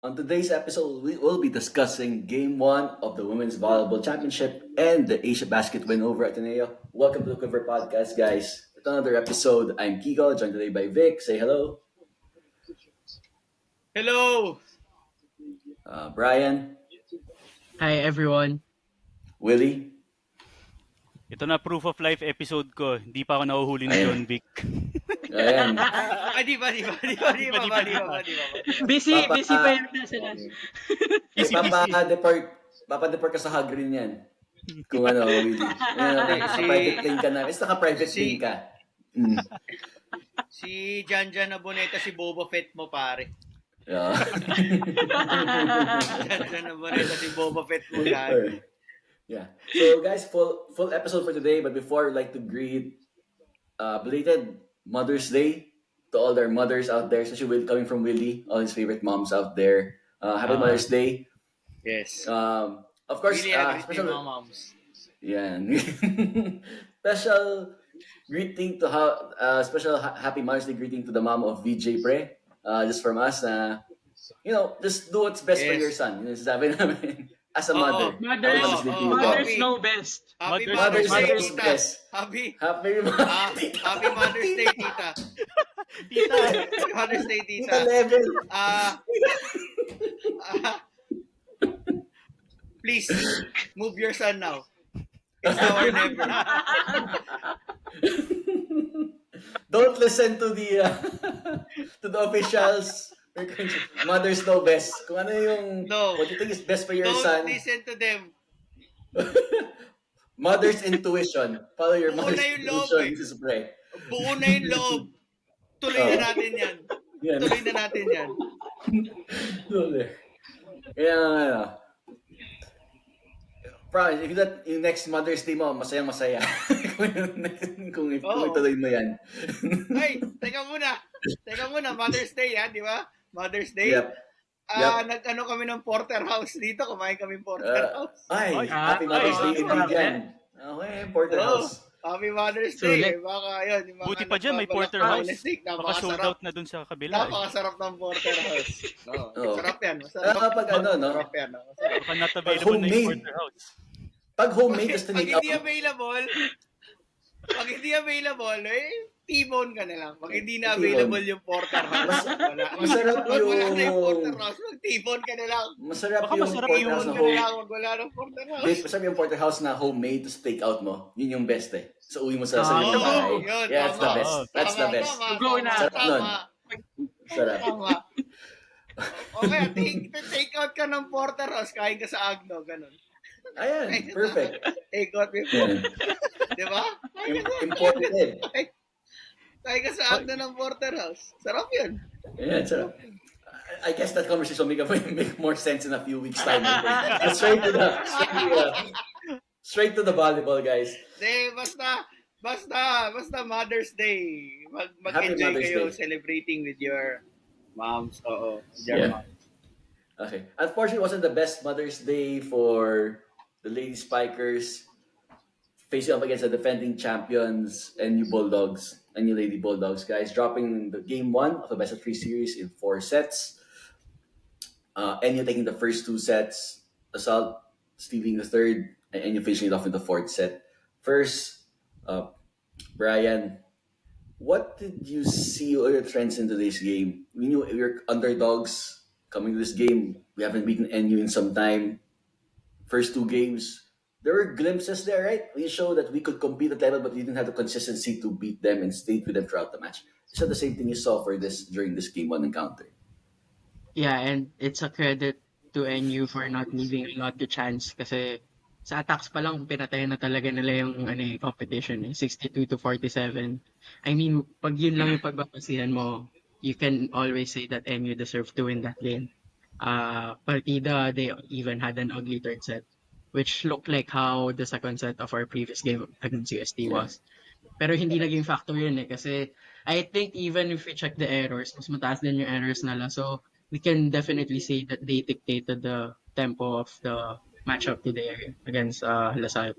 On today's episode, we will be discussing Game 1 of the Women's Volleyball Championship and the Asia Basket win over Ateneo. Welcome to the Quiver Podcast, guys. It's another episode. I'm Kiko, joined today by Vic. Say hello. Hello! Brian, Hi everyone. Willie. Ito na proof of life episode ko. Hindi pa ako nahuhuli ni John Vic. Ayan. Ay, di ba? Busy Papa- pa yun sila. Papadeport ka sa Hagrin yan. Kung ano, Willie. Naka-private plane ka na. It's naka-private plane ka. Si Janjan Aboneta, si Boba Fett mo, pare. Yeah. Janjan Aboneta, si Boba Fett mo, pare. Yeah. So guys, full episode for today. But before, I'd like to greet belated Mother's Day to all their mothers out there, especially coming from Willie, all his favorite moms out there. Happy Mother's Day. Yes. Of course, Really special, mga moms. yeah. Special greeting to happy Mother's Day greeting to the mom of VJ Pre. Just from us, just do what's best for Yes. your son. Sabi namin, as a mother. Mothers, Happy Mother's Day to you. mothers know best. Happy Mother's Mother's Day, knows tita. best. Happy Happy Happy Mother's Day, tita. Tita! Happy Mother's Day, Tita tita. level. Please, move your son now. It's now or never. Don't listen to the officials. Mothers know best. Kung ano yung No. what you think is best for your Don't son. listen to them. Mother's intuition. Follow your Buo mother's na yung loob, intuition. eh. This is Bray. Buo na yung loob. Tuloy na natin yan. Yan. Tuloy na natin yan. Kaya promise, if that yung next Mother's Day mo, masayang-masaya. kung ituloy mo yan. Ay, teka muna. Mother's Day, ha? Di ba? Mother's Day. Yep. Nag-ano kami ng Porterhouse dito. Kumain kami Porterhouse. Happy Mother's Day indeed yan. Okay, Porterhouse. Happy Mother's So, Day. like- Baka yun. Yung mga Buti pa dyan, may Porterhouse. Baka Napakasarap. sold out na dun sa kabila. Eh. Napakasarap ng Porterhouse. Oo. Masarap yan. Kapag ano, no? Masarap yan. Masarap. Baka not available na yung homemade. Porterhouse. Pag homemade, just to Pag make up. hindi available, T-bone ka na lang. Pag hindi na T-bone. available yung Porterhouse, wala. Masarap Wag wala na yung yung... Porterhouse, mag-T-bone ka na lang. Masarap Baka yung masarap Porterhouse yung na T-bone ka na home. lang, wag wala ng Porterhouse. Wait, masarap yung Porterhouse na homemade to take out mo. Yun yung best eh. So, uwi mo sa sarili Oo, mo bahay. yun, Yeah, that's the tama. best. That's the best. Go na. Sarap nun. Sarap. Tama. Okay, take out ka ng Porterhouse, kain ka sa Agno, ganun. Ayan, perfect. Take out mo. Yan. Di ba? Important. Kain ka sa Agno ng Porterhouse. Sarap yun. Ayan, sarap. I guess that conversation will make more sense in a few weeks' time. But straight to the volleyball, guys. De, basta Mother's Day. Happy Mag-enjoy Mother's kayo Day. celebrating with your moms. Oo, with your Yeah. moms. Okay. Unfortunately, it wasn't the best Mother's Day for the Lady Spikers facing up against the defending champions NU Bulldogs, NU Lady Bulldogs, guys, dropping the game 1 of the best of 3 series in 4 sets. NU taking the first 2 sets, Assault stealing the third, and NU finishing it off in the 4th set. First, Brian, what did you see or the trends in today's game? We knew we were underdogs coming to this game. We haven't beaten NU in some time. First 2 games, there were glimpses there, right? We showed that we could compete at level, but we didn't have the consistency to beat them and stay with them throughout the match. Is that the same thing you saw for this during this game 1 encounter? Yeah, and it's a credit to NU for not leaving a lot to chance kasi sa attacks pa lang pinatay na talaga nila yung competition 62-47. I mean, pag yun lang yung pagbabasihan mo, you can always say that NU deserved to win that game. Partida, they even had an ugly third set, which looked like how the second set of our previous game against UST was. Pero hindi naging factor yun kasi I think even if we check the errors, mas mataas din yung errors nila. So, we can definitely say that they dictated the tempo of the matchup today against Lasal.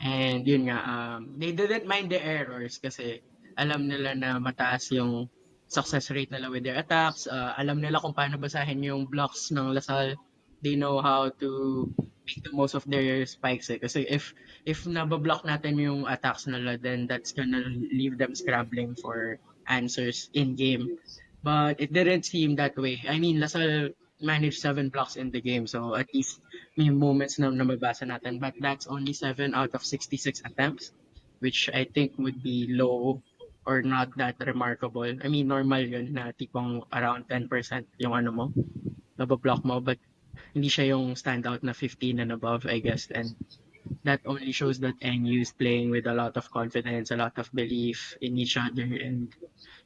And yun nga, they didn't mind the errors kasi alam nila na mataas yung success rate nila with their attacks. Alam nila kung paano basahin yung blocks ng Lasal. They know how to make the most of their spikes. Kasi if nabablock natin yung attacks nila, then that's gonna leave them scrambling for answers in game. But it didn't seem that way. I mean, Lasal managed 7 blocks in the game, so at least may moments na nababasa natin. But that's only 7 out of 66 attempts, which I think would be low or not that remarkable. I mean, normal yun na tipong around 10% yung ano mo, nabablock mo, but hindi siya yung standout na 15 and above, I guess. And that only shows that NU is playing with a lot of confidence, a lot of belief in each other. And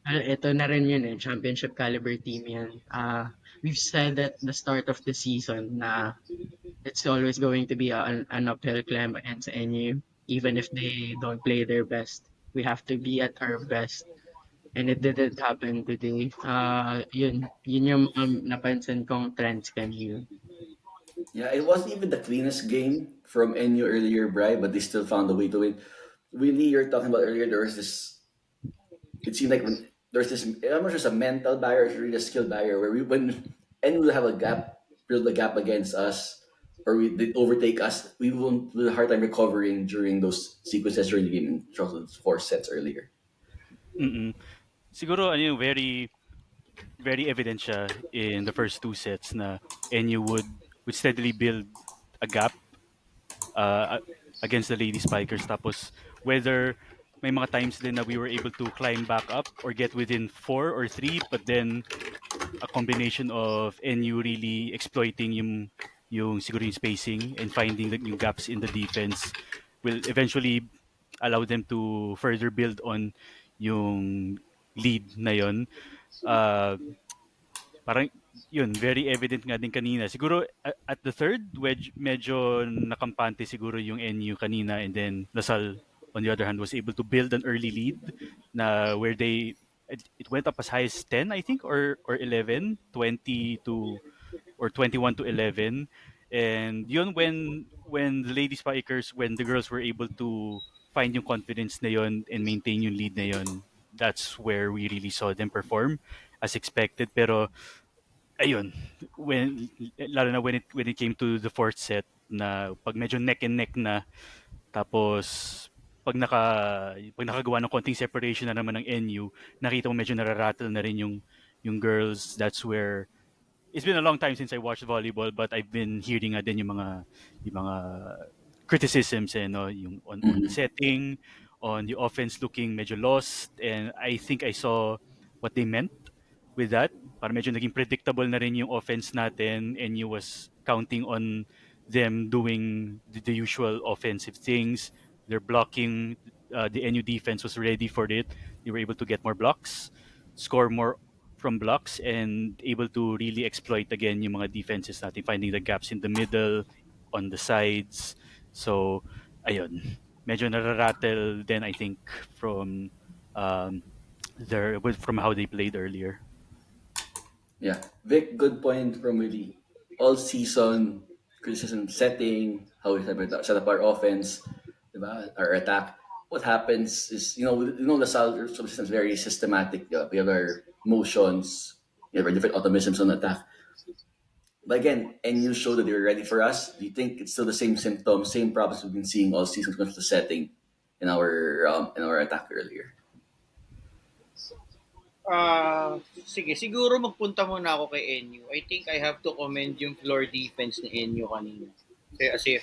ito na rin yun championship caliber team yan. We've said at the start of the season na it's always going to be an uphill climb against NU, even if they don't play their best. We have to be at our best. And it didn't happen today. Yun yung napansin kong trends kanina. Yeah, it wasn't even the cleanest game from NU earlier, Bri, but they still found a way to win. Really, you're talking about earlier, there was this, it seemed like when there's this, I'm not sure it's a mental barrier, it's really a skill barrier, where when NU will have a gap, build a gap against us, or they overtake us, we'll have a hard time recovering during those sequences during the game, in those 4 sets earlier. Mm-mm. Siguro ano yung very very evident siya in the first 2 sets na NU would steadily build a gap against the Lady Spikers. Tapos whether may mga times din na we were able to climb back up or get within 4 or 3, but then a combination of NU really exploiting yung siguro yung spacing and finding yung gaps in the defense will eventually allow them to further build on yung lead na yon. Uh, Parang yun, very evident nga din kanina. Siguro at the third wedge, medyo nakampante siguro yung NU kanina, and then Lasal on the other hand was able to build an early lead na where it went up as high as 10 I think, or 11, 20 to or 21 to 11. And yun, when the Lady Spikers, when the girls were able to find yung confidence na yun and maintain yung lead na yun, that's where we really saw them perform as expected. Pero ayun, when lalo na when it came to the fourth set, na pag medyo neck and neck na, tapos pag nakagawa ng konting separation na naman ng NU, nakita mo medyo nararattle na rin yung girls. That's where it's been a long time since I watched volleyball, but I've been hearing nga din yung mga criticisms, no, yung on the setting, on the offense looking medyo lost, and I think I saw what they meant with that. Para medyo naging predictable na rin yung offense natin, and you was counting on them doing the usual offensive things. They're blocking, the NU defense was ready for it. They were able to get more blocks, score more from blocks, and able to really exploit again yung mga defenses natin, finding the gaps in the middle, on the sides. So, ayun. Medyo nararattle then I think from from how they played earlier. Yeah, Vic, good point from really all season criticism setting, how we set up our offense, diba? Our attack. What happens is, the Salvador system is very systematic. Diba? We have our motions, we have our different automatisms on attack. But again, NU showed that they were ready for us. Do you think it's still the same symptoms, same problems we've been seeing all season when it comes to setting in our attack earlier? Sige, siguro magpunta muna ako kay NU. I think I have to commend yung floor defense ni NU kanina. Kasi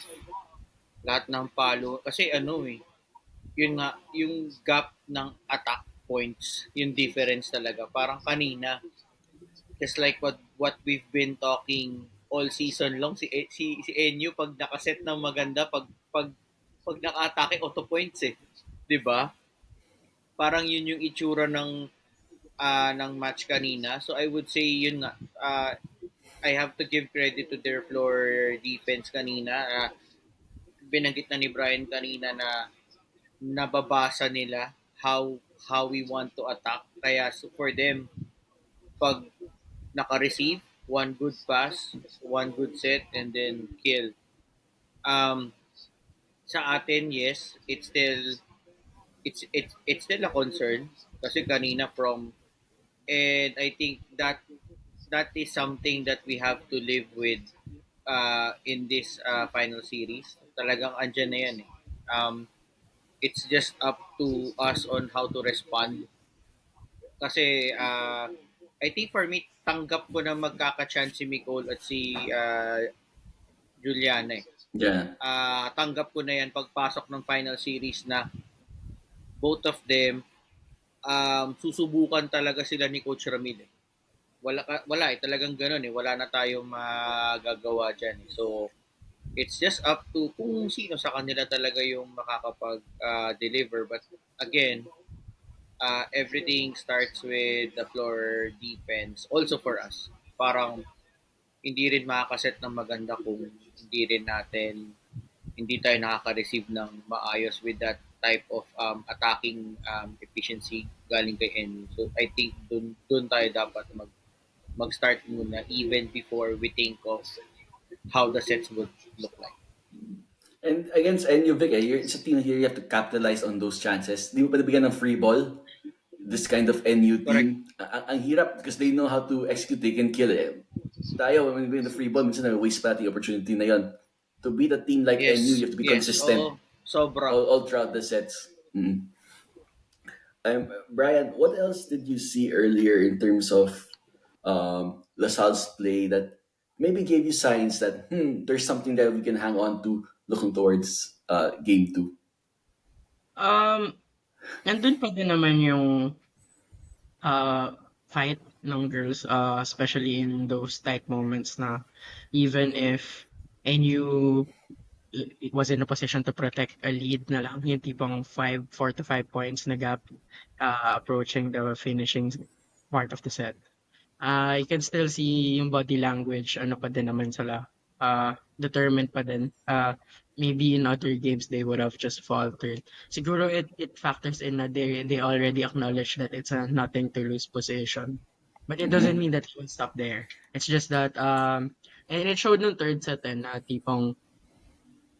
lahat ng palo, kasi yun nga, yung gap ng attack points, yung difference talaga. Parang kanina, just like what we've been talking all season long, si NU pag nakaset ng maganda, pag naka-atake, auto points 'di ba? Parang yun yung itsura ng match kanina. So I would say yun nga, I have to give credit to their floor defense kanina. Binanggit na ni Brian kanina na nababasa nila how we want to attack. Kaya so for them, pag naka-receive, one good pass, one good set, and then kill. Um, sa atin, yes, it's still a concern kasi kanina from And I think that is something that we have to live with in this final series. Talagang andyan na yan eh. It's just up to us on how to respond. Kasi I think for me, tanggap ko na magkaka-chance si Nicole at si Juliana eh. Yeah. Tanggap ko na yan pagpasok ng final series na both of them susubukan talaga sila ni Coach Ramil eh. Wala eh, talagang ganun eh. Wala na tayong magagawa dyan eh. So, it's just up to kung sino sa kanila talaga yung makakapag-deliver. But again, everything starts with the floor defense. Also for us. Parang hindi rin makakaset ng maganda kung hindi tayo nakaka-receive ng maayos with that type of attacking efficiency galing kay NU. So I think dun tayo dapat mag-start muna even before we think of how the sets would look like. And against NU Vic, it's a team here you have to capitalize on those chances. Di mo pa nabigyan ng free ball? This kind of NU team. Ang hirap because they know how to execute, they can kill it. Tayo, when we win the free ball, minsan na-waste pa natin yung opportunity na yon. To beat a team like Yes. NU, you have to be Yes. consistent Oo. Sobra. all throughout the sets. Mm. Brian, what else did you see earlier in terms of LaSalle's play that maybe gave you signs that there's something that we can hang on to looking towards game 2? Nandun pa din naman yung fight ng girls, especially in those tight moments na even if NU it was in a position to protect a lead na lang, yung tipong 4 to 5 points na gap approaching the finishing part of the set. You can still see yung body language, ano pa din naman sila, determined pa din. Maybe in other games they would have just faltered. Siguro it factors in na they already acknowledge that it's a nothing to lose position. But it doesn't mean that it will stop there. It's just that, and it showed nung third set na tipong,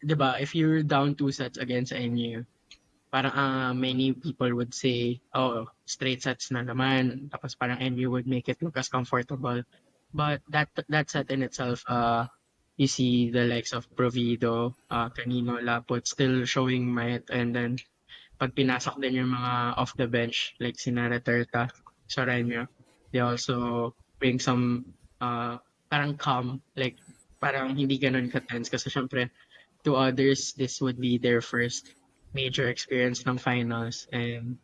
di ba, if you're down 2 sets against NU, parang many people would say, oh, straight sets na naman. Tapos parang NU would make it look as comfortable. But that set in itself, you see the likes of Provido, Canino, Lapot still showing might. And then, pag pinasok din yung mga off the bench, like si Naraterta, Sorenio, they also bring some parang calm, like parang hindi ganun ka-tense kasi syempre to others, this would be their first major experience ng finals and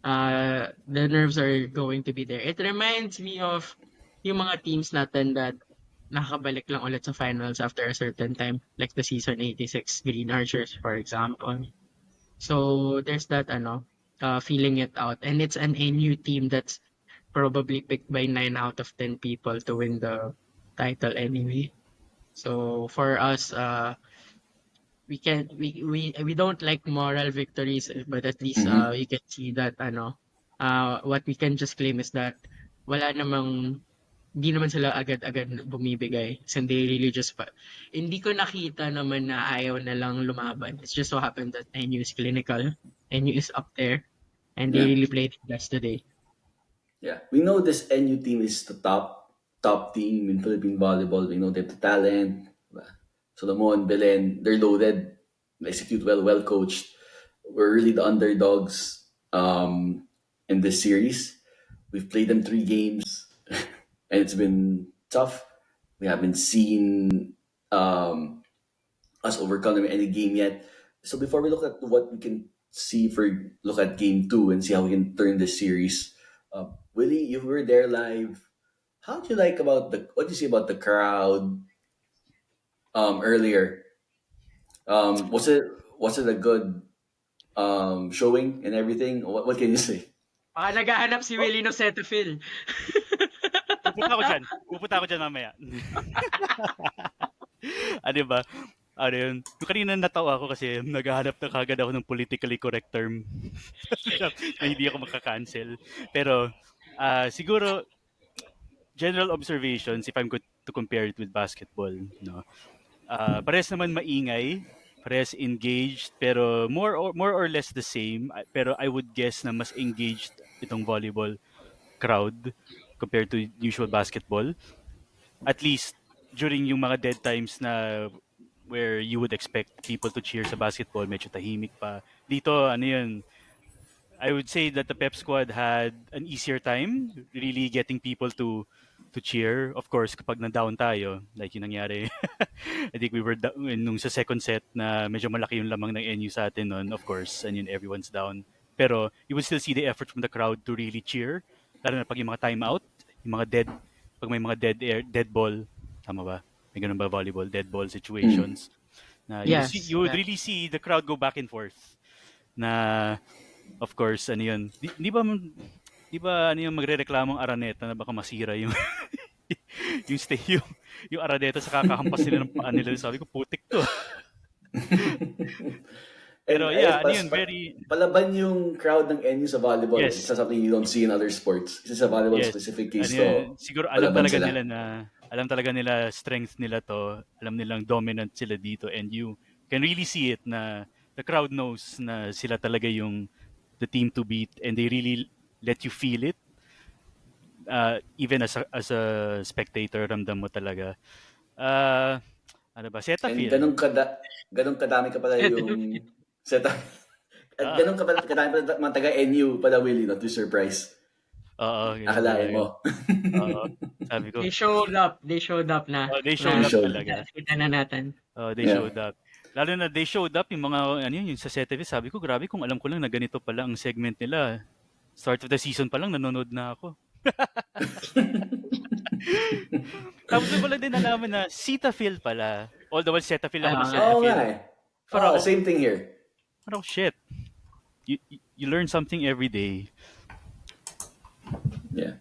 the nerves are going to be there. It reminds me of yung mga teams natin that nakakabalik lang ulit sa finals after a certain time, like the season 86 Green Archers, for example. So there's that feeling it out. And it's an NU team that's probably picked by 9 out of 10 people to win the title anyway. So for us, we don't like moral victories, but at least we can see that what we can just claim is that wala namang hindi naman sila agad-agad bumibigay. So they really just hindi ko nakita naman na ayaw na lang lumaban. It's just so happened that NU is clinical, NU is up there, and they Yeah. really played it best today. Yeah, we know this NU team is the top team in Philippine volleyball. We know they have the talent. Solomon, Belen, they're loaded, execute well coached. We're really the underdogs in this series. We've played them 3 games, and it's been tough. We haven't seen us overcome them in any game yet. So before we look at what we can look at game 2 and see how we can turn this series. Willie, you were there live. How do you like what do you see about the crowd earlier? Was it a good showing and everything? What can you say? Naghahanap si Willie ng Cetaphil. Pupunta ako dyan mamaya. Diba? Ano yun? Yung kanina natawa ako kasi naghahanap na kagad ako ng politically correct term na hindi ako makakancel. Pero siguro, general observations, if I'm going to compare it with basketball, no? Parehas naman maingay, parehas engaged, pero more or less the same. Pero I would guess na mas engaged itong volleyball crowd compared to usual basketball. At least during yung mga dead times na where you would expect people to cheer sa basketball, medyo tahimik pa. Dito, ano yun, I would say that the Pep squad had an easier time really getting people to cheer. Of course, kapag na-down tayo, like yung nangyari, I think we were nung sa second set na medyo malaki yung lamang ng NU sa atin nun, of course, and yun, everyone's down. Pero you would still see the effort from the crowd to really cheer, lalo na pag yung mga timeout, yung mga dead, pag may mga dead ball, tama ba? May ganun ba volleyball, dead ball situations? Na Yes. you would really see the crowd go back and forth. Na of course, ano yun, di ba ano yung magrereklamong Araneta na baka masira yung yung yung Araneta sa kakahampas nila ng paa nila. Sabi ko, putik to. Pero And yeah, ayun, ano yun, very, palaban yung crowd ng NU sa volleyball. Yes. It's something you don't see in other sports. Kasi sa volleyball yes, specific ano case yun, to, siguro alam palaban talaga sila. nila na, alam talaga nila strength nila to, alam nilang dominant sila dito, and you can really see it na the crowd knows na sila talaga yung the team to beat, and they really let you feel it. Even as a spectator, ramdam mo talaga. Ano ba? And Cetaphil. ganun kadami ka pala yung setup. At Ah, ganun kadami pala mga taga-NU pala, Willie, not to surprise. oo, ganun Akalain talaga. mo. Oo, sabi ko, They showed up. They showed up na. they showed Na up showed. talaga. kita na natin. They Yeah. showed up. Lalo na they showed up yung mga, ano yun, yung sa Cetaphil, sabi ko, grabe kung alam ko lang na ganito pala ang segment nila. Start of the season pa lang, nanonood na ako. Tapos doon pala din nalaman na Cetaphil pala. Although Cetaphil ako ng Ah, Oo Cetaphil. nga eh. Parang ako, Same thing here. shit. You learn something every day. Yeah.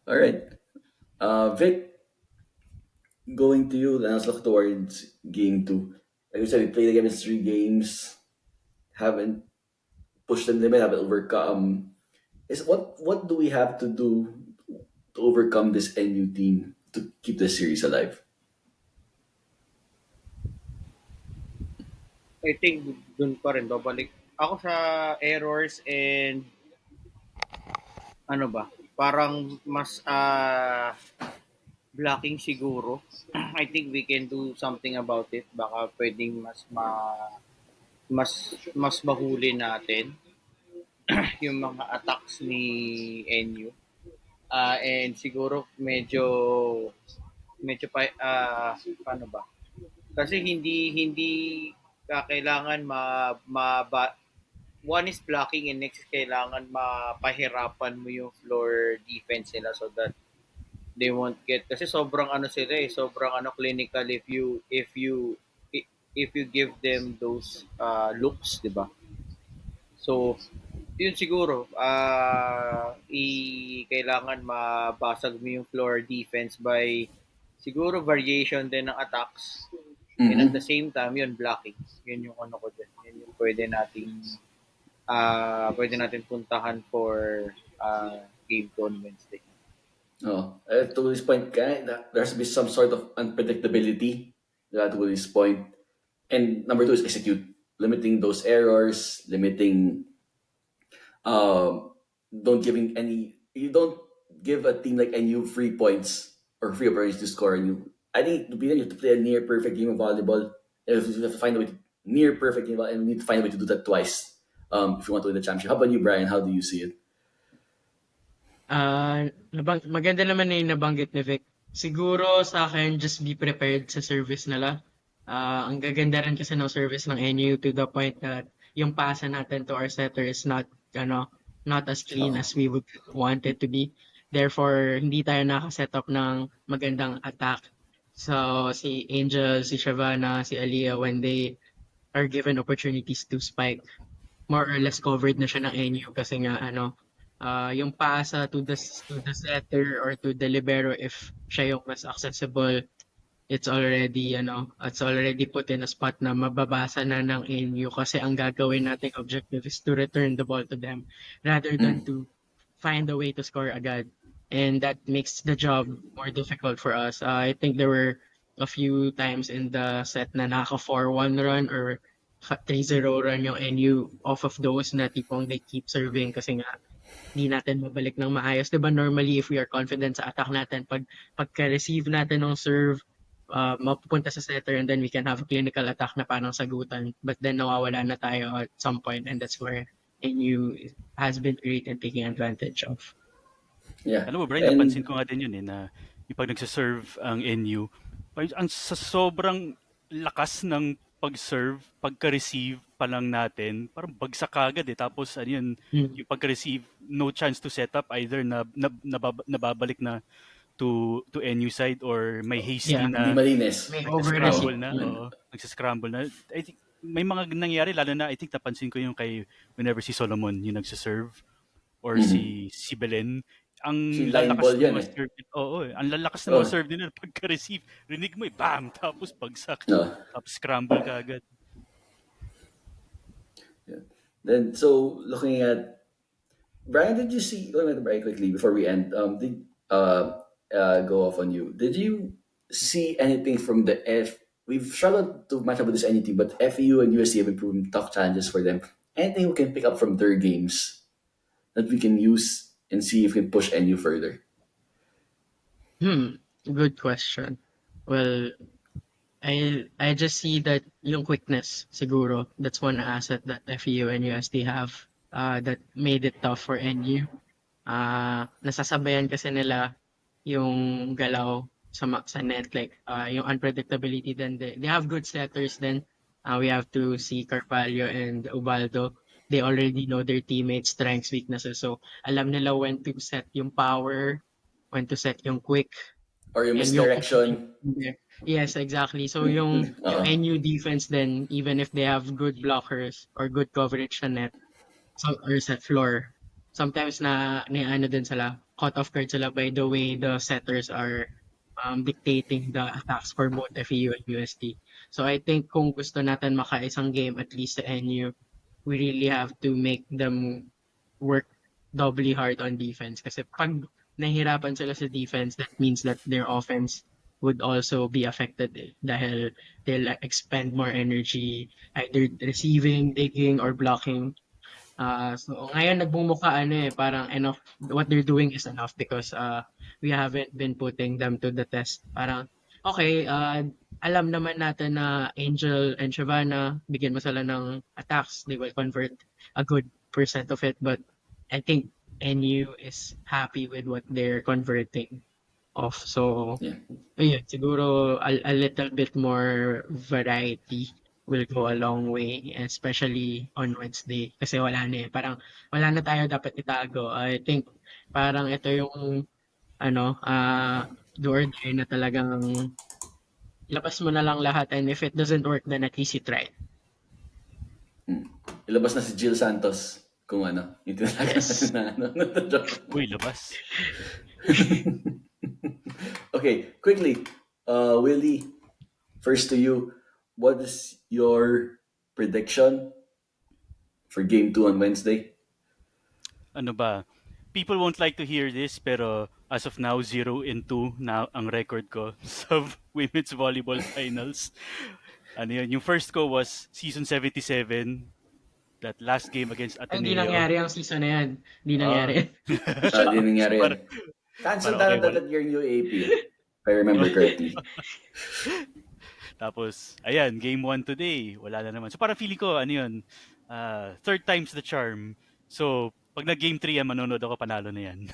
All right. Vic, going to you. Let's look towards game 2. Like you said, we played against 3 games. Haven't pushed the limit. Haven't overcome. What do we have to do to overcome this NU team to keep the series alive? I think dun pa rin, babalik ako sa errors and ano ba, parang mas blocking siguro. I think we can do something about it. Baka pwedeng mas mahuli natin yung mga attacks ni NU. And siguro medyo pa paano ba? Kasi hindi kailangan one is blocking and next is kailangan mapahirapan mo yung floor defense nila so that they won't get, kasi sobrang ano sila sobrang clinical if you give them those looks, di ba? So yun siguro kailangan mabasag mo yung floor defense by siguro variation din ng attacks. And at the same time, yun, blocking. Yun yung ko dyan. Yun yung pwede natin puntahan for game 2 on Wednesday. To this point, there has to be some sort of unpredictability to this point. And number 2 is execute. Limiting those errors, limiting you don't give a team like NU free points or free opportunities to score. I think to be there, you have to play a near perfect game of volleyball. You have to find a way to near perfect game, and we need to find a way to do that twice if you want to win the championship. How about you, Brian? How do you see it? Maganda naman na yung nabanggit ni Vic. Siguro sa akin, just be prepared sa service nila. Ang gaganda rin kasi ng service ng NU to the point that yung pasa natin to our setter is not as clean as we would want it to be. Therefore, hindi tayo nakaset up ng magandang attack. So, si Angel, si Shavana, si Aliyah, when they are given opportunities to spike, more or less covered na siya ng NU kasi nga yung pasa to the setter or to the libero, if siya yung mas accessible, it's already put in a spot na mababasa na ng NU kasi ang gagawin nating objective is to return the ball to them rather than to find a way to score agad. And that makes the job more difficult for us. I think there were a few times in the set na naka 4-1 run or 3-0 run yung NU off of those na tipong they keep serving kasi nga di natin mabalik ng maayos. Diba normally if we are confident sa attack natin, pagka-receive natin ng serve, mapupunta sa setter and then we can have a clinical attack na parang sagutan. But then nawawala na tayo at some point and that's where NU has been great in taking advantage of. Yeah. Alam mo, Brian, And napansin ko nga din yun na yung pag nagsaserve ang NU, ang sa sobrang lakas ng pag-serve, pagka-receive pa lang natin, parang bagsak agad Tapos ano yun, yung pagka-receive, no chance to set up either nababalik na to NU side or may hasty Yeah. hindi na malinis. May nagsascramble over-receive. na. Oo, nagsascramble na. I think may mga nangyari, lalo na I think napansin ko yung kay whenever si Solomon yung nagsaserve or si Belen, ang Si line lalakas ball ng yan mga serve nila. Oo, ang lalakas ng Oh. mga serve nila pagka-receive. Rinig mo bam! Tapos bagsak. No. Tapos scramble ka agad. Yeah. Then, so looking at Brian, did you see? Let me Brian quickly before we end. Did go off on you? Did you see anything from the F? We've struggled to match up with this anything, but FEU and USC have improved tough challenges for them. Anything we can pick up from their games that we can use and see if we can push NU further? Good question. Well, I just see that yung quickness siguro. That's one asset that FEU and USD have that made it tough for NU. Nasasabayan kasi nila yung galaw sa net, like yung unpredictability. Then they have good setters. Then we have to see Carvalho and Ubaldo. They already know their teammates' strengths, weaknesses. So alam nila when to set yung power, when to set yung quick, Or yung and yung misdirection? Yes, exactly. So yung NU defense then, even if they have good blockers or good coverage sa net, or sa floor, sometimes na ano din sila, caught off guard sila by the way the setters are dictating the attacks for both FEU and USD. So I think kung gusto natin makaisang game at least sa NU, we really have to make them work doubly hard on defense. Kasi pag nahihirapan sila sa defense, that means that their offense would also be affected dahil they'll expend more energy either receiving, digging, or blocking. So ngayon nagbumuka parang enough, what they're doing is enough because we haven't been putting them to the test. Parang okay, alam naman natin na Angel and Shavana, bigyan mo sila ng attacks, they will convert a good percent of it, but I think NU is happy with what they're converting of. So Yeah. ayun, siguro a little bit more variety will go a long way, especially on Wednesday. Kasi wala na parang wala na tayo dapat itago. I think parang ito yung do or die na talagang labas mo na lang lahat, and if it doesn't work, then at least you try. Ilabas na si Jill Santos kung ano. Yung tinatawag Yes. na Uy, labas. Okay, quickly, Willie, first to you, what is your prediction for Game 2 on Wednesday? Ano ba? People won't like to hear this, pero as of now, 0-2 na ang record ko sa women's volleyball finals. Ano yun? Yung first ko was season 77, that last game against Ay, hindi Ateneo. nangyari ang season na yan. Hindi nangyari. Hindi nangyari yan. Parang- Cancel parang okay, that year yung UAP. If I remember correctly. Tapos, ayan, game 1 today. Wala na naman. So parang feeling ko, ano yun, third time's the charm. So, pag nag-game 3 yan, manonood ako, panalo na yan.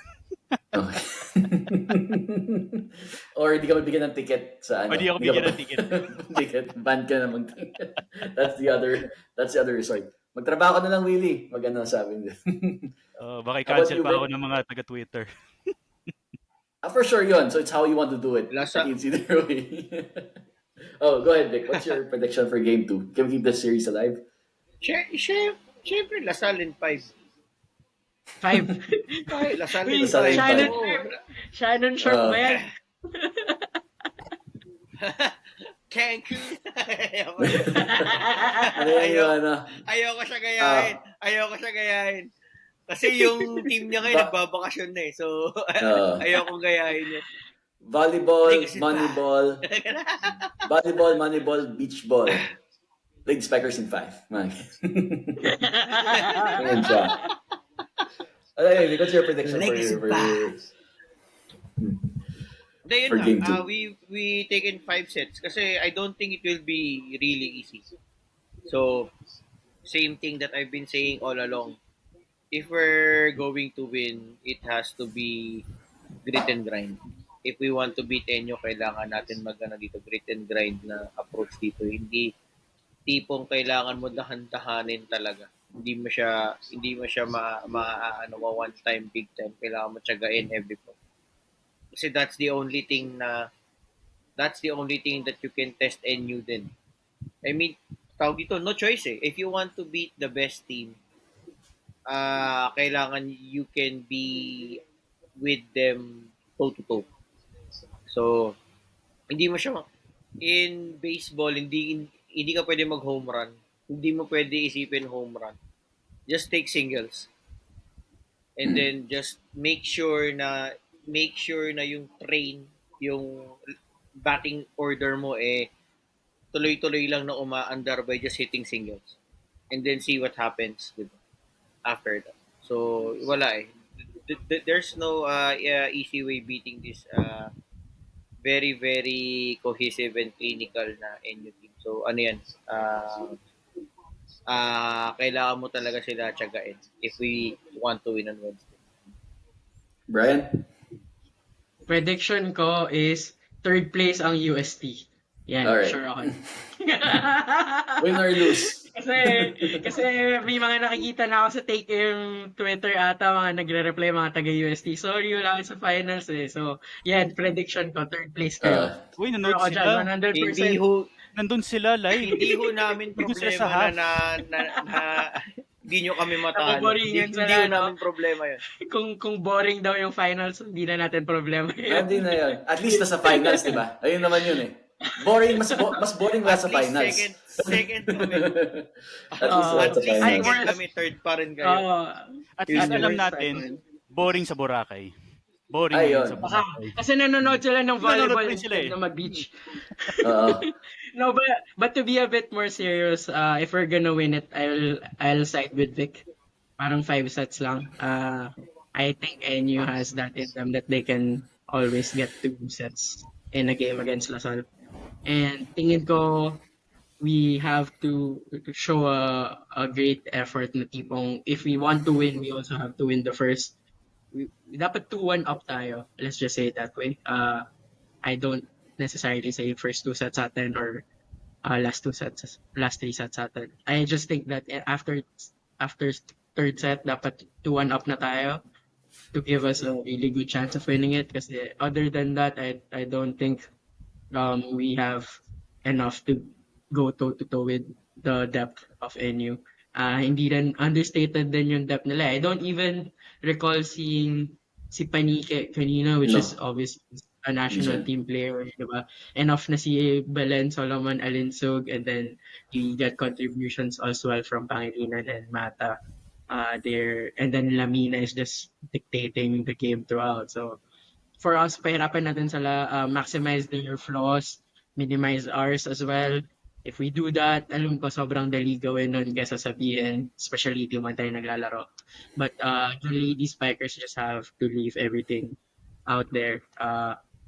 Okay. Or hindi ka mabigyan ng ticket sa ano. Or di ako bigyan ng ticket. Ticket. Ban ka na mag-ticket. That's the other resort. Magtrabaho ka na lang, Willie. Maganda sabi nila. Baka How about i-cancel you, pa ako Vic? ng mga taga-Twitter. For sure yun. So it's how you want to do it. Lasa- It's either way. Oh, go ahead, Vic. What's your prediction for Game 2? Can we keep this series alive? Siyempre, Lasalin 5. 5. Lasalin Lasalin 5. Shannon, Oo. Shannon Sharp ba yan? Cancun. Ayoko. Ano yan yung ano? Ayoko siya gayahin. Kasi yung team niya ngayon nagbabakasyon na So, ayoko gayahin yun. Volleyball, Ay, kasi- moneyball, volleyball, moneyball, beach ball. Ladies Packers in 5. Man. Ayan siya. Anyway, what's your prediction for Legacy your pass. Hindi, yun for nga. game 2? We taken 5 sets kasi I don't think it will be really easy. So, same thing that I've been saying all along. If we're going to win, it has to be grit and grind. If we want to beat Enyo, kailangan natin dito, grit and grind na approach dito. Hindi tipong kailangan mo dahan-dahanin talaga. Hindi mo siya ano, one time, big time. Kailangan mo tiyagain every point. Kasi that's the only thing that you can test NU din. I mean, tawag dito, no choice eh. If you want to beat the best team, kailangan you can be with them toe to toe. So, hindi mo siya in baseball, hindi ka pwede mag home run. Hindi mo pwede isipin home run. Just take singles. And then just make sure na yung yung batting order mo tuloy-tuloy lang na umaandar by just hitting singles. And then see what happens after that. So, wala eh. There's no easy way beating this very, very cohesive and clinical na NU team. So, ano yan? Kailangan mo talaga sila tiyagain if we want to win on Wednesday. Brian? Prediction ko is third place ang UST. Yan, Alright. sure ako. Win or lose? kasi may mga nakikita na ako sa Take yung Twitter ata, mga nagre-reply mga taga-UST. Sorry, wala ako sa finals eh. So, yan, prediction ko, third place kayo. Uy, Sure nanood ako dyan, sila. 100%. Nandun sila live. Hindi ho namin Nandun sila sa problema half. na hindi nyo kami matalo. Naboboringan Hindi sila, ho no? namin problema yun. Kung boring daw yung finals, hindi na natin problema yun. Hindi na yun. At least nasa finals, di ba? Ayun naman yun eh. Boring, mas boring wala sa At least finals. second kami. At least wala At sa least finals. second kami, third pa rin kayo. At least Yun alam yung natin, boring sa Boracay. Boring Ayun. sa Boracay. Kasi nanonood sila ng volleyball Nanonood rin sila instead eh. na mag-beach. Oo. No, but to be a bit more serious, if we're gonna win it, I'll side with Vic. Parang 5 sets lang. I think NU has that in them that they can always get 2 sets in a game against Lasal. And tingin ko, we have to show a great effort na tipong if we want to win, we also have to win the first. Dapat 2-1 up tayo. Let's just say it that way. I don't necessarily say first 2 sets atin or last 3 sets atin. I just think that after third set, dapat 2-1 up na tayo to give us a really good chance of winning it. Kasi other than that, I don't think we have enough to go toe-to-toe with the depth of NU. Hindi rin understated din yung depth nila. I don't even recall seeing si Panike kanina, which No. is obviously a national Minsan. team player, diba? Enough na si Belen Solomon Alinsug, and then you get contributions as well from Pangilinan and Mata there. And then Lamina is just dictating the game throughout. So, for us, pahirapan natin sila maximize their flaws, minimize ours as well. If we do that, alam ko sobrang dali gawin nun kesa sabihin, especially di man tayo naglalaro. But the lady spikers just have to leave everything out there.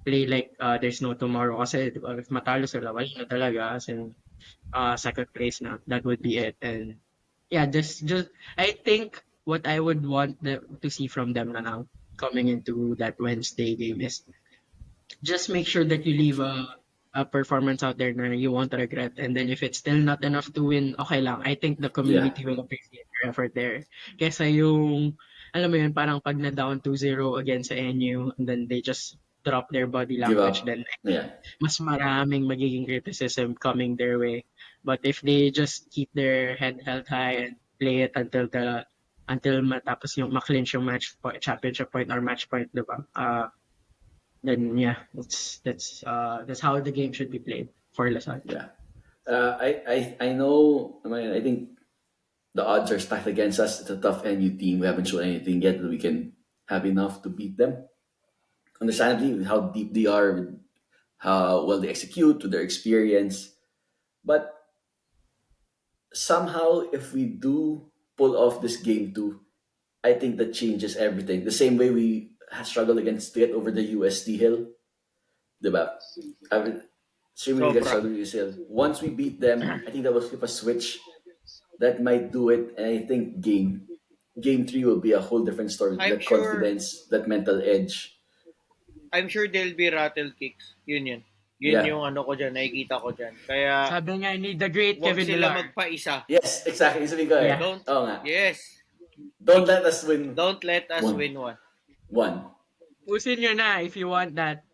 Play like there's no tomorrow. Kasi diba, if matalo sila, wala na talaga. As in, second place na. That would be it. And yeah, just I think what I would want to see from them na now coming into that Wednesday game is just make sure that you leave a performance out there na you won't regret. And then if it's still not enough to win, okay lang. I think the community will appreciate your effort there. Kesa yung, alam mo yun, parang pag na-down 2-0 against sa NU, and then they just drop their body Give language, up. then Yeah. mas maraming magiging criticism coming their way. But if they just keep their head held high and play it until matapos yung maklinch yung championship point or match point, diba? Then yeah, that's how the game should be played for Lasal. Yeah. I know, I think the odds are stacked against us. It's a tough NU team. We haven't shown anything yet that we can have enough to beat them. Understandably, with how deep they are, with how well they execute, with their experience. But somehow, if we do pull off this game 2, I think that changes everything. The same way we struggled against to get over the UST Hill, diba? I mean, same way we got Sobra. struggled with UST Hill. Once we beat them, I think that will flip a switch. That might do it, and I think game three will be a whole different story. I'm That sure confidence, that mental edge. I'm sure there'll be rattle kicks. Yun yun. Yun Yeah. yung ano ko dyan, nakikita ko dyan. Kaya, Sabi nga ni the great wag Kevin sila Millar. magpaisa. Yes, exactly. Sabi ko eh. Yeah. Don't, Oo nga. yes. Don't let us win Don't let us one. win one. One. Pusin nyo na if you want that.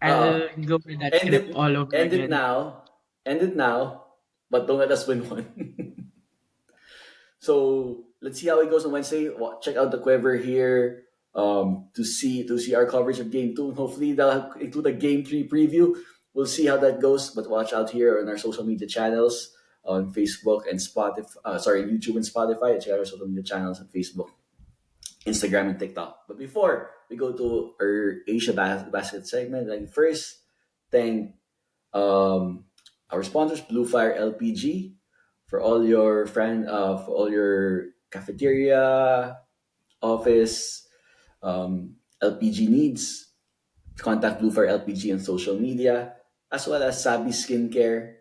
Uh, I'll go with that end script it, all over end it again. now. End it now. But don't let us win one. So let's see how it goes on Wednesday. Check out the Quiver here to see our coverage of Game 2. Hopefully they'll include a Game 3 preview. We'll see how that goes. But watch out here on our social media channels on Facebook and Spotify. YouTube and Spotify. Check out our social media channels on Facebook, Instagram, and TikTok. But before we go to our Asia Basket segment, like first, thank our sponsors, Blue Fire LPG, for all your for all your cafeteria, office, LPG needs. Contact Blue Fire LPG on social media, as well as Sabi Skincare.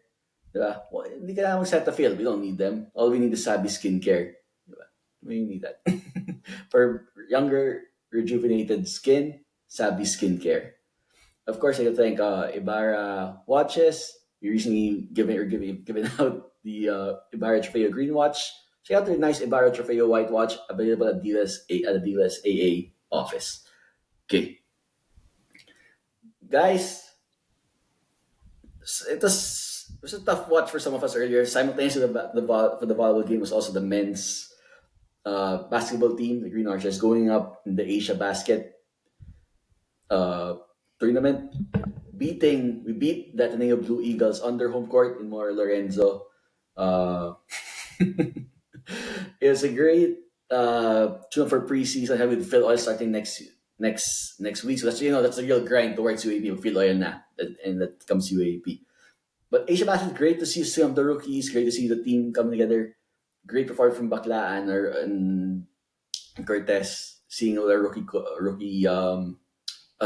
Diba? Well, hindi ka na mag-Cetaphil. We don't need them. All we need is Sabi Skincare. Diba? We need that. For younger, rejuvenated skin, Sabi Skincare. Of course, I thank Ibarra Watches. We recently given out the Ibarra Trofeo Green Watch. Check out their nice Ibarra Trofeo White Watch available at Dealers AA office. Okay, guys, it was a tough watch for some of us earlier. Simultaneously, for the volleyball game was also the men's basketball team, the Green Archers, going up in the Asia Basket uh, tournament. We beat the Ateneo Blue Eagles on their home court in Mora Lorenzo. Uh, it was a great tune for preseason. Having Phil Oil starting next week, so that's a real grind towards UAP with Phil Oil na, and that comes UAP. But Asia Basket, great to see some of the rookies. Great to see the team come together. Great performance from Baclaan and Cortez. Seeing all our rookie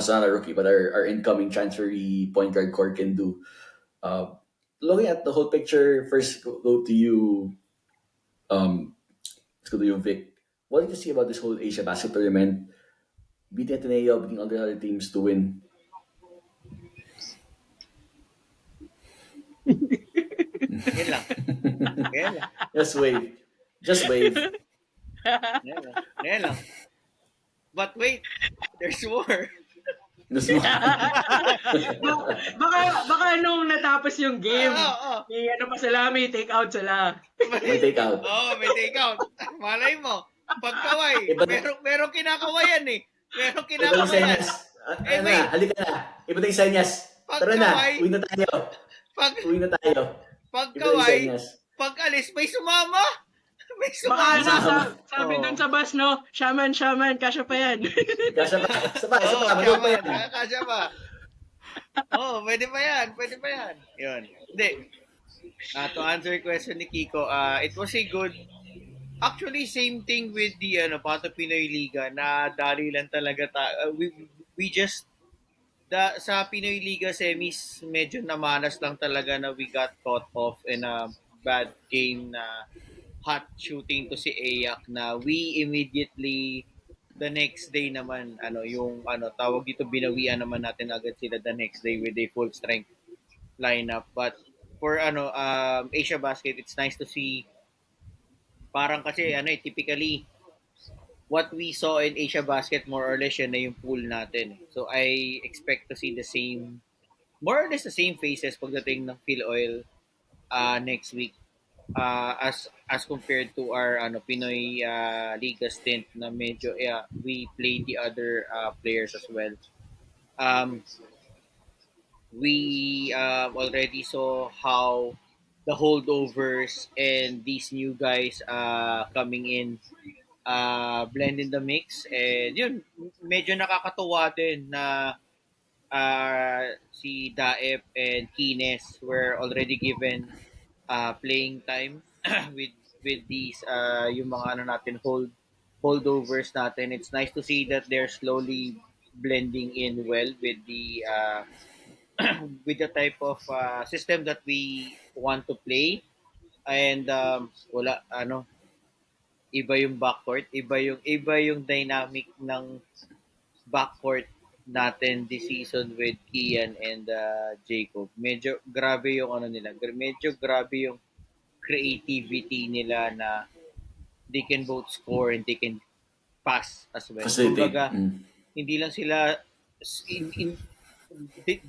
not a rookie, but our incoming transferee point guard core can do. Uh, Looking at the whole picture, first go to you. Let's go to you, Vic. What did you see about this whole Asia Basket tournament? Beating Ateneo, beating all the other teams to win. Yan lang. Yan lang. Just wave. Just wave. Yan lang. Yan lang. But wait, there's more. Just wave. baka nung natapos yung game, Oo. may ano pa sila, may take out sila. May take out. May take out. Malay mo. Pagkaway. Iba- Merong kinakawayan eh. Merong Iba yung kinakawayan. senyas. Eh, Ano wait. na, halika na. Iba na yung senyas. Tara na, Pagkaway. uwi na tayo. Pag, Uwi na tayo. Iba na yung pagkaway, senyas. pag alis, may sumama. May Baka ano, sumama. sabi Oo. dun sa bus, no? Shaman, kasya pa yan. Kasya pa. Isa pa. Oo, Manood pa tama. yan. Kasya pa. Pwede pa yan. Yun. Hindi. To answer your question ni Kiko, it was a good. Actually, same thing with the Pato Pinoy Liga na dali lang talaga we just sa Pinoy Liga semis medyo namanas lang talaga na we got caught off in a bad game na hot shooting to si Ayak na we immediately the next day naman yung tawag dito binawian naman natin agad sila the next day with a full strength lineup. But for Asia Basket, it's nice to see parang kasi typically what we saw in Asia Basket more or less yun na yung pool natin. So I expect to see the same more or less the same faces pagdating ng Phil Oil next week as compared to our Pinoy Liga stint na medyo we played the other players as well. We already saw how the holdovers and these new guys coming in blend in the mix, and yun medyo nakakatuwa din na si Daep and Kines were already given playing time with these yung mga natin holdovers natin. It's nice to see that they're slowly blending in well with the with the type of system that we want to play. And wala ano, iba yung backcourt, iba yung dynamic ng backcourt natin this season with Kian and Jacob. Medyo grabe yung ano nila. Medyo grabe yung creativity nila na they can both score and they can pass as well. Facilitate. Kumbaga, hindi lang sila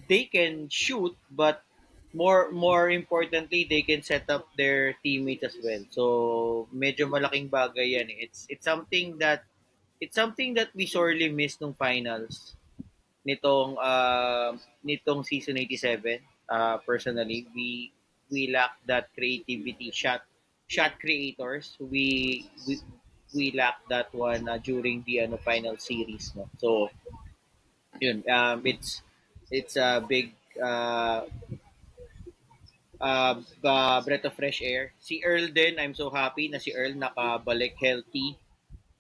they can shoot, but more importantly, they can set up their teammates as well. So medyo malaking bagay yan. It's something that we sorely missed nung finals nitong season 87. Personally, we lack that creativity, shot creators. We lack that one during the final series, no. So yun, it's a big breath of fresh air. Si Earl din, I'm so happy na si Earl nakabalik healthy.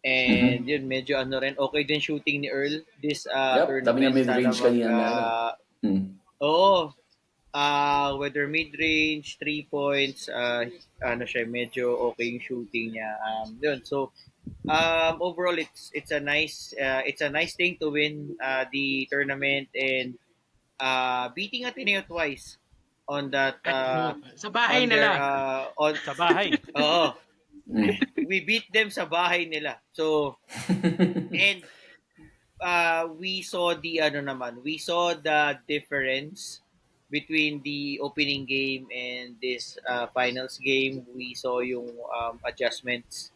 And yun, medyo rin, okay din shooting ni Earl this Yep, sabi niya tournament. mid-range Sana kanina na. Oo. Whether mid-range, 3 points, siya, medyo okay yung shooting niya. Yun. So, overall, it's a nice thing to win the tournament and beating Ateneo twice on that Sa bahay on their, nila. Sa bahay. Oo. We beat them sa bahay nila. So, and we saw the difference between the opening game and this finals game. We saw yung adjustments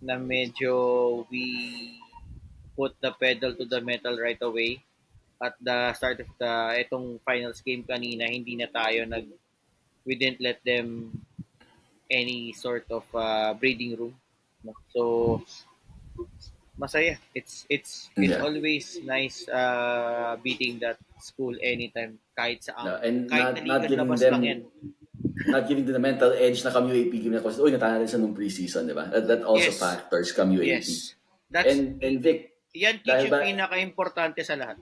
na medyo we put the pedal to the metal right away. At the start of itong finals game kanina, we didn't let them any sort of breathing room. No? So masaya. It's always nice beating that school anytime kahit saan. And Kahit not naligas giving labas them lang yan. not giving them the mental edge na come UAP game na kasi uy natalo sa nung preseason, di ba? That also Yes. factors come UAP. Yes. That's And Vic, yan dahil yung ba- pinaka-importante sa lahat.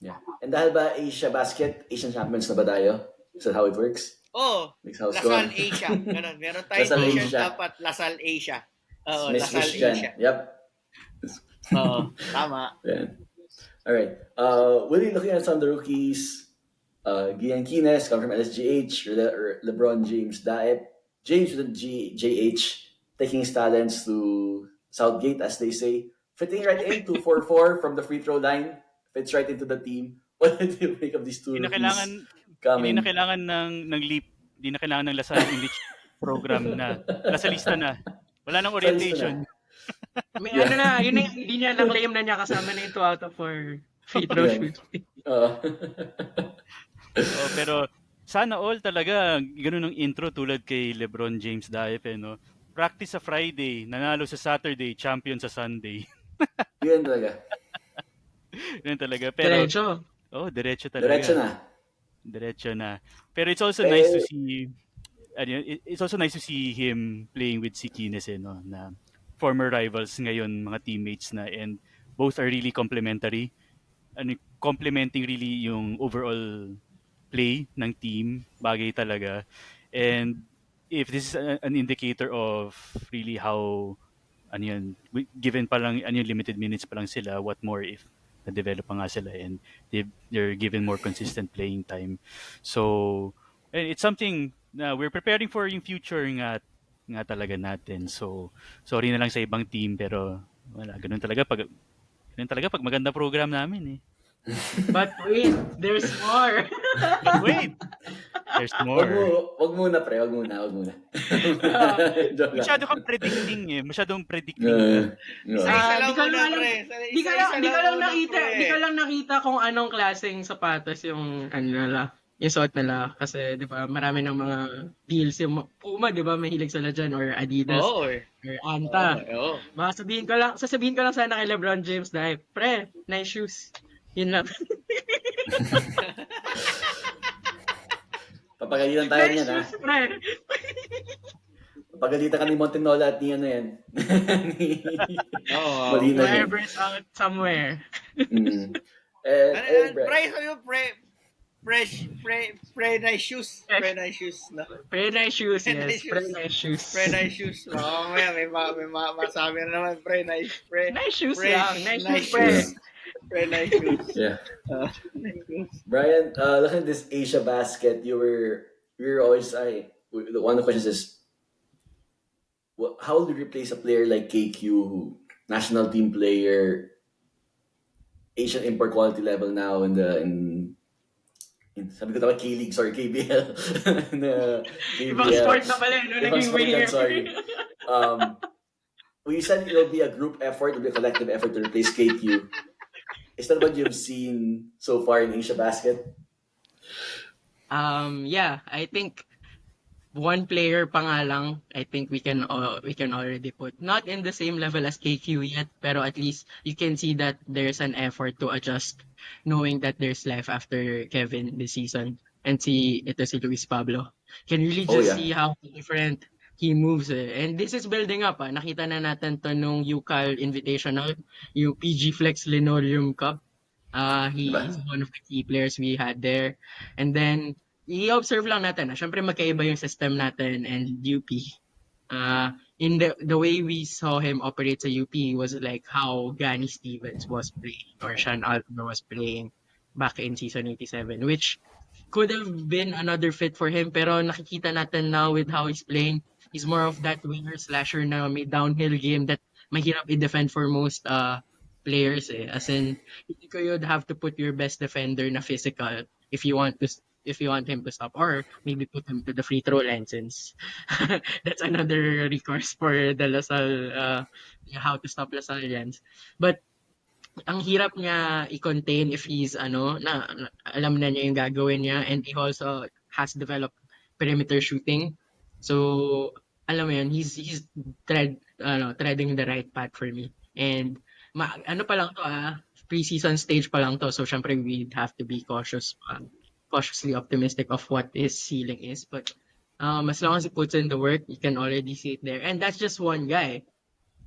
yeah. And dahil ba Asian Champions na ba tayo? Is that how it works? Oh, Next house Lasal ko. Asia. Ganun. Meron tayong Lasal t-shirt Asia. dapat Lasal Asia. Oo, Miss Lasal Christian. Asia. Yep. Oo, tama. Yeah. All right. We'll be looking at some of the rookies. Gian Quines come from LSGH. LeBron James Daep. James with the JH taking his talents to Southgate, as they say. Fitting right in, 2-4-4 from the free throw line. Fits right into the team. What did you make of these two Hindi na rookies kailangan coming? Hindi na kailangan ng leap, hindi na kailangan ng Lasal English program na. Lasalista na. Wala nang orientation. May Yeah. yun na, hindi niya na-claim na niya kasama na yung 2 out of 4 free throw Yeah. shoot. Pero sana all talaga ganun ang intro tulad kay LeBron James Daep, no? Practice sa Friday, nanalo sa Saturday, champion sa Sunday. Yun talaga. Yun talaga. Pero Diretso. diretso talaga. Diretso na. Pero it's also nice to see it's also nice to see him playing with si Quines, no, na former rivals ngayon, mga teammates na, and both are really complementary. Complementing really yung overall play ng team, bagay talaga. And if this is an indicator of really how given pa lang limited minutes pa lang sila, what more if na-develop pa nga sila and they're given more consistent playing time. So, and it's something na we're preparing for yung future nga talaga natin. So, sorry na lang sa ibang team, pero wala, ganun talaga pag maganda program namin eh. But wait, there's more. Wait! There's more. Wag muna, pre. Wag muna. Joke lang. Masyado kang predicting eh. Masyadong predicting. Isa-isa lang Di ko muna, lang pre. Di ko lang muna, nakita, pre. di ko lang nakita kung anong klaseng sapatos yung nila, yung suot nila kasi 'di ba, marami ng mga deals yung Puma, 'di ba, mahilig sila diyan, or Adidas Oo eh. or Anta. Oo. Baka sasabihin ko lang sana kay LeBron James na, pre, nice shoes. Yun lang. Papagalitan tayo Nice niyan, ha? shoes, pre. pagalitan ka ni Montenola at ni ano yan. Ni Oo. Molina yan. Whoever is out somewhere. Mm. And, Pre, sabi mo, nice shoes. Pre, nice shoes. No? Very nice shoes, Very yes. nice Very shoes. nice shoes. Pre, nice shoes. Oo, may masabi na naman. Nice shoes Pre, lang. Nice nice shoes, pre. shoes. Pre, nice shoes. yeah. Nice shoes. Brian, looking at this Asia basket, you were always one of the questions is how will you replace a player like KQ, national team player, Asian import quality level now in sabi ko tama K-League, sorry, KBL. in the Ibang KBL. sport na pala, no? Ibang Naging sport yan, winger. sorry. Well, you said it'll be a group effort, it'll be a collective effort to replace KQ. Is that what you've seen so far in Asia Basket? Yeah, I think one player pa nga lang, I think we can already put not in the same level as KQ yet, pero at least you can see that there's an effort to adjust, knowing that there's life after Kevin this season. And ito si Luis Pablo. Can really Oh, just yeah. see how different he moves. And this is building up. Nakita na natin to nung UCAL Invitational, yung PG Flex Linoleum Cup. He Diba? is one of the key players we had there. And then, i-observe lang natin. Siyempre, magkaiba yung system natin and UP. In the way we saw him operate sa UP was like how Gani Stevens was playing or Sean Alpner was playing back in season 87, which could have been another fit for him. Pero nakikita natin now with how he's playing, he's more of that winger slasher na may downhill game that mahirap i-defend for most players. As in, hindi ko you'd have to put your best defender na physical if you want him to stop, or maybe put him to the free throw line, since that's another recourse for the LaSalle, how to stop LaSallians. But ang hirap niya i-contain if he's alam na niya yung gagawin niya, and he also has developed perimeter shooting. So alam mo yun, he's treading the right path for me. And ano pa lang to, preseason stage pa lang to, so syempre we'd have to be cautiously optimistic of what his ceiling is. But as long as he puts in the work, you can already see it there. And that's just one guy.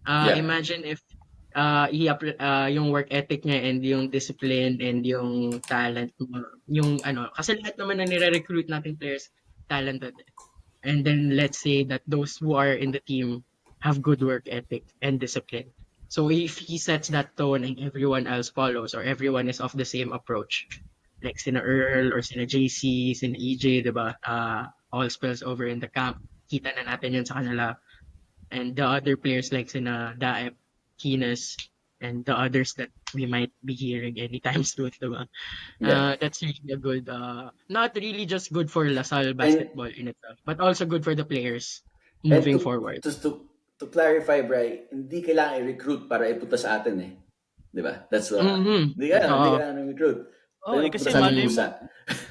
Yeah. Imagine if yung work ethic niya and yung discipline and yung talent, yung kasi lahat naman na nire-recruit natin players talented. And then let's say that those who are in the team have good work ethic and discipline. So if he sets that tone and everyone else follows, or everyone is of the same approach, like sina Earl or sina JC, sina EJ, diba? All spills over in the camp. Kita na natin yun sa kanila. And the other players like sina Daep, Keenas, and the others that we might be hearing anytime soon, diba? Yeah. That's really a good, not really just good for LaSalle basketball in itself, but also good for the players moving forward. Just to clarify, Bri, hindi kailangan i-recruit para ipunta sa atin eh. Di ba? That's hindi kailangan i-recruit. Oh, Pero kasi punta sa malay mo, Musa.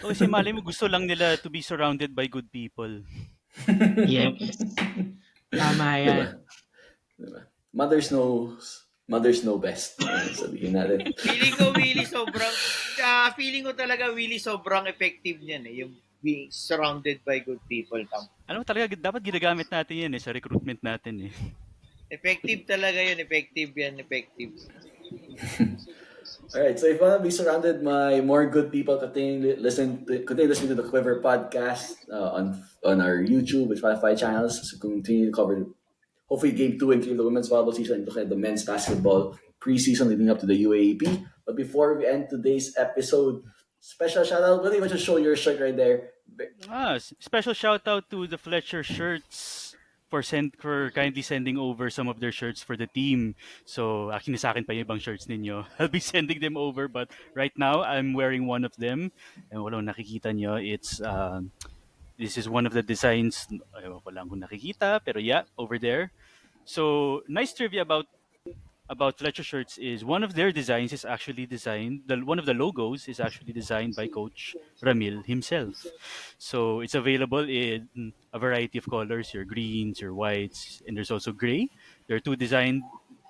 kasi malay mo gusto lang nila to be surrounded by good people. Yes. Tama yan. Diba? Mothers know best. Sabihin natin. Feeling ko talaga Willie sobrang effective niyan yung being surrounded by good people. Ano talaga dapat ginagamit natin yan sa recruitment natin . Effective talaga yun, effective. Alright, so if you want to be surrounded by more good people, continue listening to the Quiver podcast on our YouTube and Spotify channels. So continue to cover hopefully game 2 and 3 of the women's volleyball season and look at the men's basketball preseason leading up to the UAAP. But before we end today's episode, special shout out. Really want to show your shirt right there. Special shout out to the Fletcher Shirts for kindly sending over some of their shirts for the team. So, sa akin pa yung ibang shirts ninyo. I'll be sending them over, but right now I'm wearing one of them. And walang nakikita nyo, it's this is one of the designs. Walang kung nakikita, pero yeah, over there. So, nice trivia about Fletcher Shirts is one of their designs is actually designed, one of the logos is actually designed by Coach Ramil himself. So it's available in a variety of colors, your greens, your whites, and there's also gray. There are two design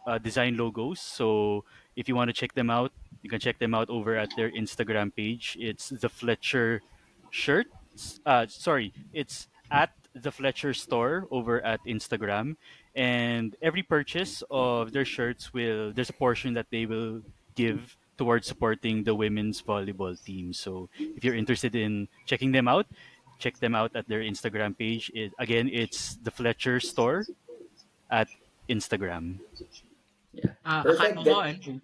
logos. So if you want to check them out, you can check them out over at their Instagram page. It's the Fletcher Shirts. It's at the Fletcher store over at Instagram, and every purchase of their shirts there's a portion that they will give towards supporting the women's volleyball team. So if you're interested in checking them out, check them out at their Instagram page. Again, it's the Fletcher store at Instagram. Yeah. Akala Perfect. ko,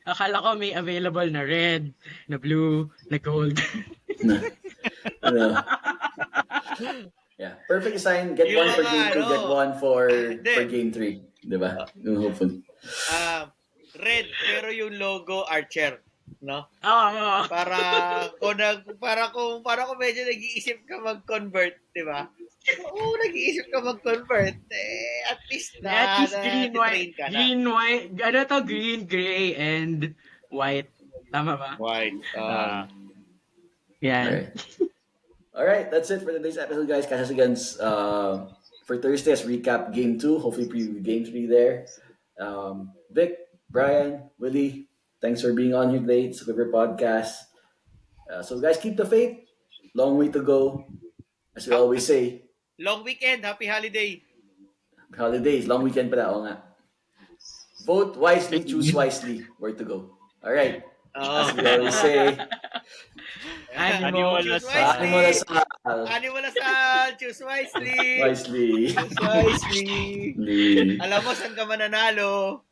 akala ko may available na red, na blue, na gold. Ano? Yeah. Perfect sign. Get Yung one for mga game 2, ano, get one for hindi. game 3. Diba? Hopefully. Red, pero yung logo Archer, no? Oo. Para kung medyo nag-iisip ka mag-convert, 'di ba? Oo, nag-iisip ka mag-convert. At least At least green, titrain white, ka na. green, white, ano to, green, gray, and white. Tama ba? White. Yan. Alright, that's it for today's episode, guys. Catch us again for Thursday as recap game 2. Hopefully preview game 3 there. Vic, Brian, Willie, thanks for being on here today. It's Quiver Podcast. So guys, keep the faith. Long way to go. As we always say, Long weekend, happy holiday. holidays, long weekend pala. Oo nga. Vote wisely, choose wisely where to go. Alright. As we always say, Animal. Choose Animal wisely. asal. Animal asal, choose wisely. Wisely. Choose wisely. Lee. Alam mo saan ka mananalo.